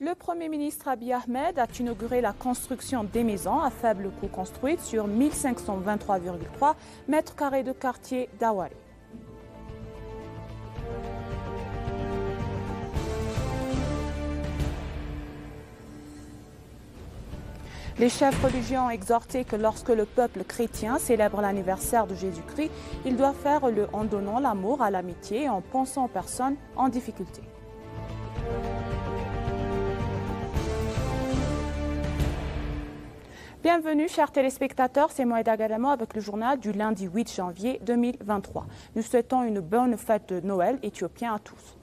Le Premier ministre Abiy Ahmed a inauguré la construction des maisons à faible coût construites sur 1523,3 mètres carrés de quartier d'Awari. Les chefs religieux ont exhorté que lorsque le peuple chrétien célèbre l'anniversaire de Jésus-Christ, il doit faire en donnant l'amour à l'amitié et en pensant aux personnes en difficulté. Bienvenue chers téléspectateurs, c'est Moïda Gadamo avec le journal du lundi 8 janvier 2023. Nous souhaitons une bonne fête de Noël éthiopien à tous.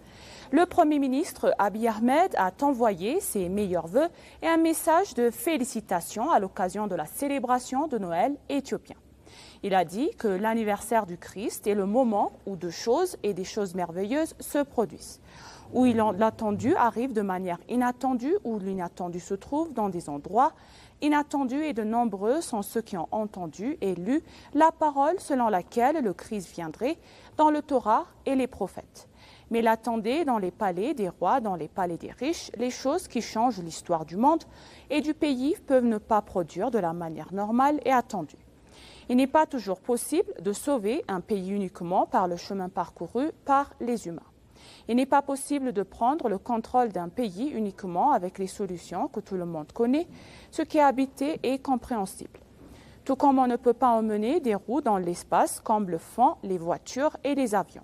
Le Premier ministre Abiy Ahmed a envoyé ses meilleurs vœux et un message de félicitations à l'occasion de la célébration de Noël éthiopien. Il a dit que l'anniversaire du Christ est le moment où des choses merveilleuses se produisent, où l'attendu arrive de manière inattendue, où l'inattendu se trouve dans des endroits inattendus, et de nombreux sont ceux qui ont entendu et lu la parole selon laquelle le Christ viendrait dans le Torah et les prophètes. Mais il attendait dans les palais des rois, dans les palais des riches, les choses qui changent l'histoire du monde et du pays peuvent ne pas produire de la manière normale et attendue. Il n'est pas toujours possible de sauver un pays uniquement par le chemin parcouru par les humains. Il n'est pas possible de prendre le contrôle d'un pays uniquement avec les solutions que tout le monde connaît, ce qui est habité et compréhensible. Tout comme on ne peut pas emmener des roues dans l'espace comme le font les voitures et les avions.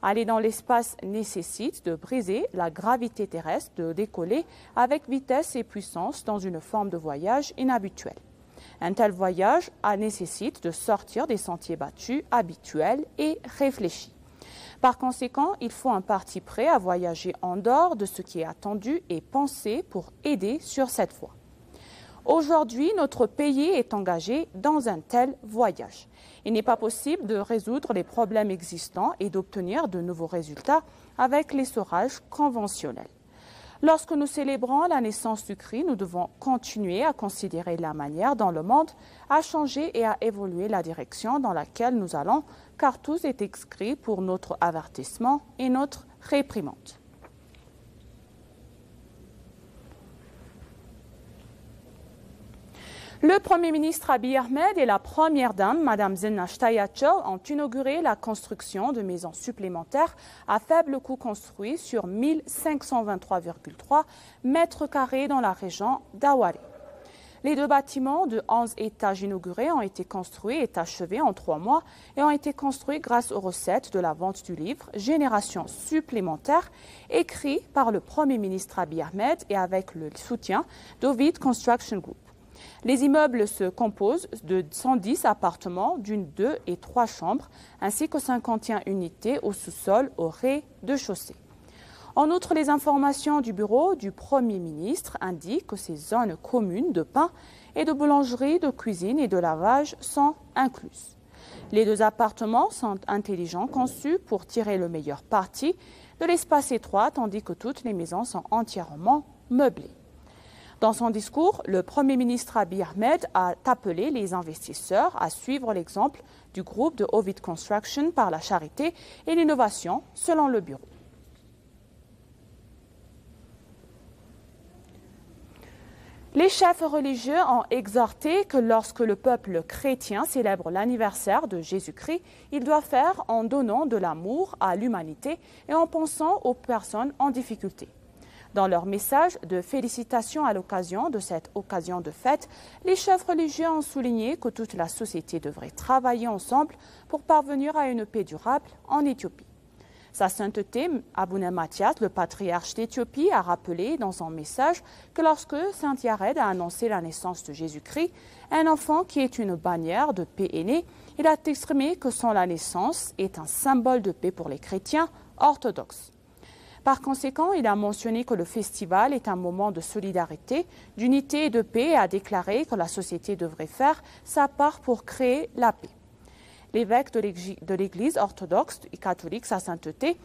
Aller dans l'espace nécessite de briser la gravité terrestre, de décoller avec vitesse et puissance dans une forme de voyage inhabituelle. Un tel voyage nécessite de sortir des sentiers battus, habituels et réfléchis. Par conséquent, il faut un parti prêt à voyager en dehors de ce qui est attendu et pensé pour aider sur cette voie. Aujourd'hui, notre pays est engagé dans un tel voyage. Il n'est pas possible de résoudre les problèmes existants et d'obtenir de nouveaux résultats avec l'essorage conventionnel. Lorsque nous célébrons la naissance du Christ, nous devons continuer à considérer la manière dont le monde a changé et à évoluer la direction dans laquelle nous allons, car tout est écrit pour notre avertissement et notre réprimande. Le Premier ministre Abiy Ahmed et la Première dame, Mme Zinash Tayacho, ont inauguré la construction de maisons supplémentaires à faible coût construites sur 1523,3 mètres carrés dans la région d'Awari. Les deux bâtiments de 11 étages inaugurés ont été construits et achevés en 3 mois et ont été construits grâce aux recettes de la vente du livre « Génération supplémentaire » écrit par le Premier ministre Abiy Ahmed et avec le soutien d'Ovid Construction Group. Les immeubles se composent de 110 appartements d'une, 2 et 3 chambres, ainsi que 51 unités au sous-sol, au rez-de-chaussée. En outre, les informations du bureau du Premier ministre indiquent que ces zones communes de pain et de boulangerie, de cuisine et de lavage sont incluses. Les 2 appartements sont intelligemment conçus pour tirer le meilleur parti de l'espace étroit, tandis que toutes les maisons sont entièrement meublées. Dans son discours, le Premier ministre Abiy Ahmed a appelé les investisseurs à suivre l'exemple du groupe de Ovid Construction par la charité et l'innovation, selon le bureau. Les chefs religieux ont exhorté que lorsque le peuple chrétien célèbre l'anniversaire de Jésus-Christ, il doit faire en donnant de l'amour à l'humanité et en pensant aux personnes en difficulté. Dans leur message de félicitations à l'occasion de cette occasion de fête, les chefs religieux ont souligné que toute la société devrait travailler ensemble pour parvenir à une paix durable en Éthiopie. Sa sainteté, Abouna Mathias, le patriarche d'Éthiopie, a rappelé dans son message que lorsque Saint Yared a annoncé la naissance de Jésus-Christ, un enfant qui est une bannière de paix est né, il a exprimé que son la naissance est un symbole de paix pour les chrétiens orthodoxes. Par conséquent, il a mentionné que le festival est un moment de solidarité, d'unité et de paix et a déclaré que la société devrait faire sa part pour créer la paix. L'évêque de l'Église orthodoxe et catholique, sa sainteté,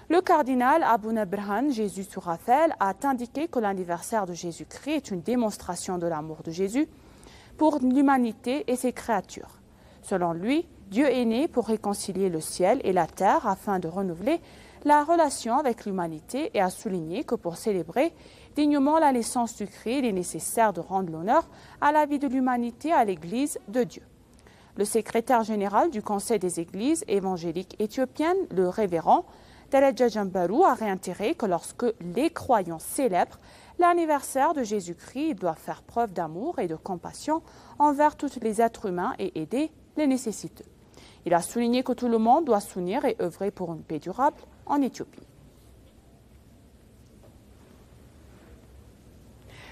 le cardinal Abouna Berhan Jésus Sourafel, a indiqué que l'anniversaire de Jésus-Christ est une démonstration de l'amour de Jésus pour l'humanité et ses créatures. Selon lui, Dieu est né pour réconcilier le ciel et la terre afin de renouveler la relation avec l'humanité et a souligné que pour célébrer dignement la naissance du Christ, il est nécessaire de rendre l'honneur à la vie de l'humanité à l'Église de Dieu. Le secrétaire général du Conseil des Églises évangéliques éthiopiennes, le révérend Dereja Jambaru, a réitéré que lorsque les croyants célèbrent l'anniversaire de Jésus-Christ, ils doivent faire preuve d'amour et de compassion envers tous les êtres humains et aider les nécessiteux. Il a souligné que tout le monde doit s'unir et œuvrer pour une paix durable en Éthiopie.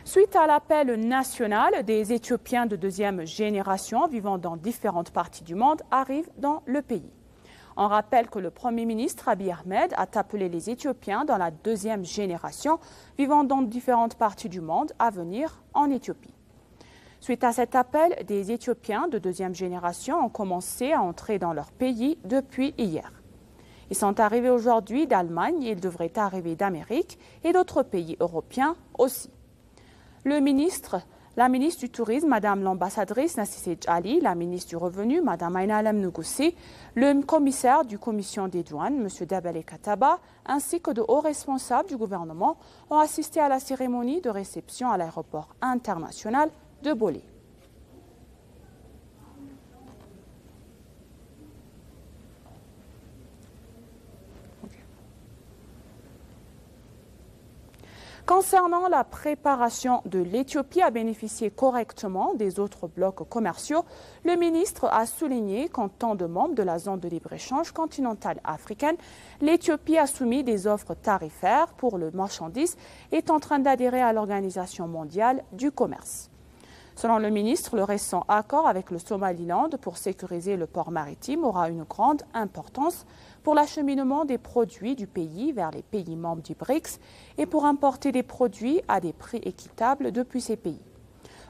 Suite à l'appel national, des Éthiopiens de deuxième génération vivant dans différentes parties du monde arrivent dans le pays. On rappelle que le Premier ministre Abiy Ahmed a appelé les Éthiopiens dans la deuxième génération vivant dans différentes parties du monde à venir en Éthiopie. Suite à cet appel, des Éthiopiens de deuxième génération ont commencé à entrer dans leur pays depuis hier. Ils sont arrivés aujourd'hui d'Allemagne et ils devraient arriver d'Amérique et d'autres pays européens aussi. La ministre du Tourisme, Madame l'ambassadrice Nassissé Ali, la ministre du Revenu, Madame Ainalem Nougussi, le commissaire du Commission des douanes, Monsieur Dabele Kataba, ainsi que de hauts responsables du gouvernement ont assisté à la cérémonie de réception à l'aéroport international de Bolé. Concernant la préparation de l'Éthiopie à bénéficier correctement des autres blocs commerciaux, le ministre a souligné qu'en tant que membre de la zone de libre-échange continentale africaine, l'Éthiopie a soumis des offres tarifaires pour le marchandise et est en train d'adhérer à l'Organisation mondiale du commerce. Selon le ministre, le récent accord avec le Somaliland pour sécuriser le port maritime aura une grande importance pour l'acheminement des produits du pays vers les pays membres du BRICS et pour importer des produits à des prix équitables depuis ces pays.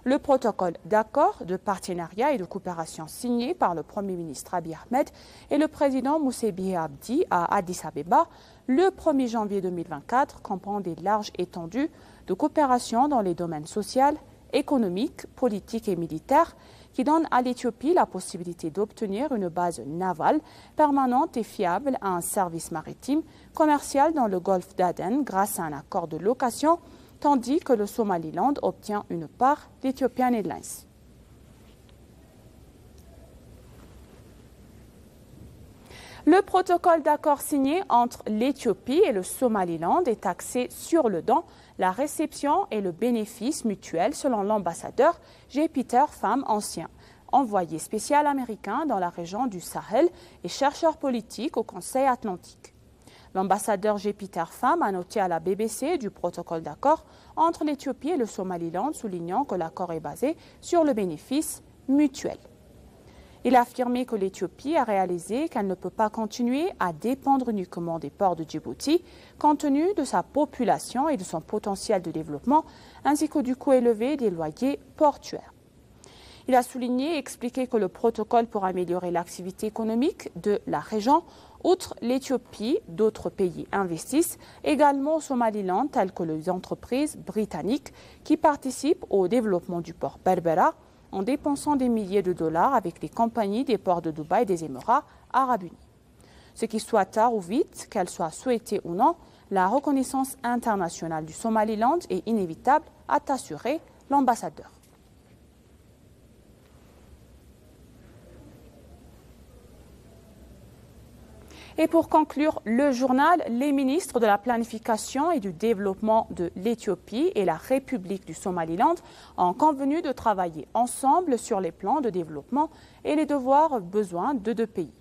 Le protocole d'accord de partenariat et de coopération signé par le Premier ministre Abiy Ahmed et le président Moussa Bihi Abdi à Addis Abeba le 1er janvier 2024 comprend des larges étendues de coopération dans les domaines sociaux, économiques, politiques et militaires qui donne à l'Éthiopie la possibilité d'obtenir une base navale permanente et fiable à un service maritime commercial dans le golfe d'Aden grâce à un accord de location, tandis que le Somaliland obtient une part d'Ethiopian Airlines. Le protocole d'accord signé entre l'Éthiopie et le Somaliland est axé sur le don, la réception et le bénéfice mutuel selon l'ambassadeur J. Peter Pham, ancien envoyé spécial américain dans la région du Sahel et chercheur politique au Conseil atlantique. L'ambassadeur J. Peter Pham a noté à la BBC du protocole d'accord entre l'Éthiopie et le Somaliland, soulignant que l'accord est basé sur le bénéfice mutuel. Il a affirmé que l'Éthiopie a réalisé qu'elle ne peut pas continuer à dépendre uniquement des ports de Djibouti, compte tenu de sa population et de son potentiel de développement, ainsi que du coût élevé des loyers portuaires. Il a souligné et expliqué que le protocole pour améliorer l'activité économique de la région, outre l'Éthiopie, d'autres pays investissent également au Somaliland, tels que les entreprises britanniques qui participent au développement du port Berbera, en dépensant des milliers de dollars avec les compagnies des ports de Dubaï et des Émirats arabes unis. Ce qui soit tard ou vite, qu'elle soit souhaitée ou non, la reconnaissance internationale du Somaliland est inévitable, a assuré l'ambassadeur. Et pour conclure le journal, les ministres de la planification et du développement de l'Éthiopie et la République du Somaliland ont convenu de travailler ensemble sur les plans de développement et les devoirs besoins de deux pays.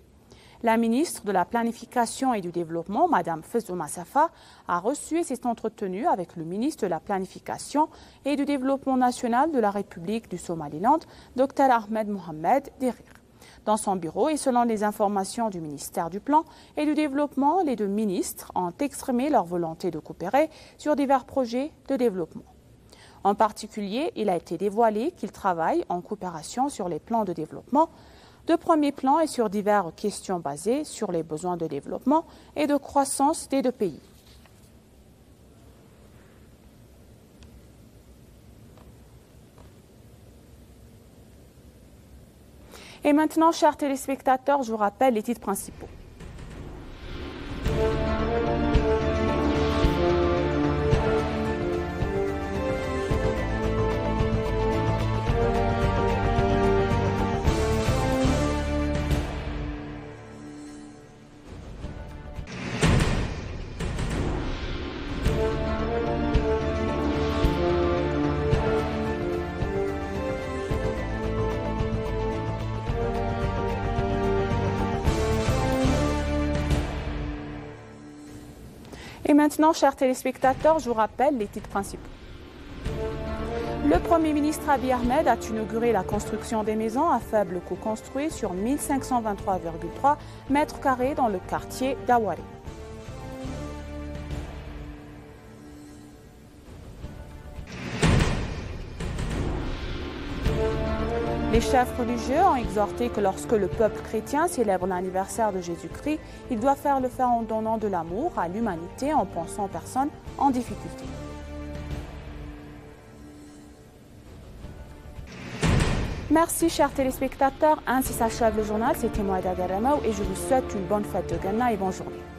La ministre de la planification et du développement, Mme Fezouma Safa, a reçu et s'est entretenue avec le ministre de la planification et du développement national de la République du Somaliland, Dr Ahmed Mohamed Derir. Dans son bureau et selon les informations du ministère du Plan et du Développement, les deux ministres ont exprimé leur volonté de coopérer sur divers projets de développement. En particulier, il a été dévoilé qu'ils travaillent en coopération sur les plans de développement de premier plan et sur diverses questions basées sur les besoins de développement et de croissance des deux pays. Et maintenant, chers téléspectateurs, je vous rappelle les titres principaux. maintenant, chers téléspectateurs, je vous rappelle les titres principaux. Le Premier ministre Abiy Ahmed a inauguré la construction des maisons à faible coût construites sur 1523,3 mètres carrés dans le quartier d'Awari. Les chefs religieux ont exhorté que lorsque le peuple chrétien célèbre l'anniversaire de Jésus-Christ, il doit faire le faire en donnant de l'amour à l'humanité, en pensant aux personnes en difficulté. Merci chers téléspectateurs, ainsi s'achève le journal, c'était Moïda Garamao et je vous souhaite une bonne fête de Gana et bonne journée.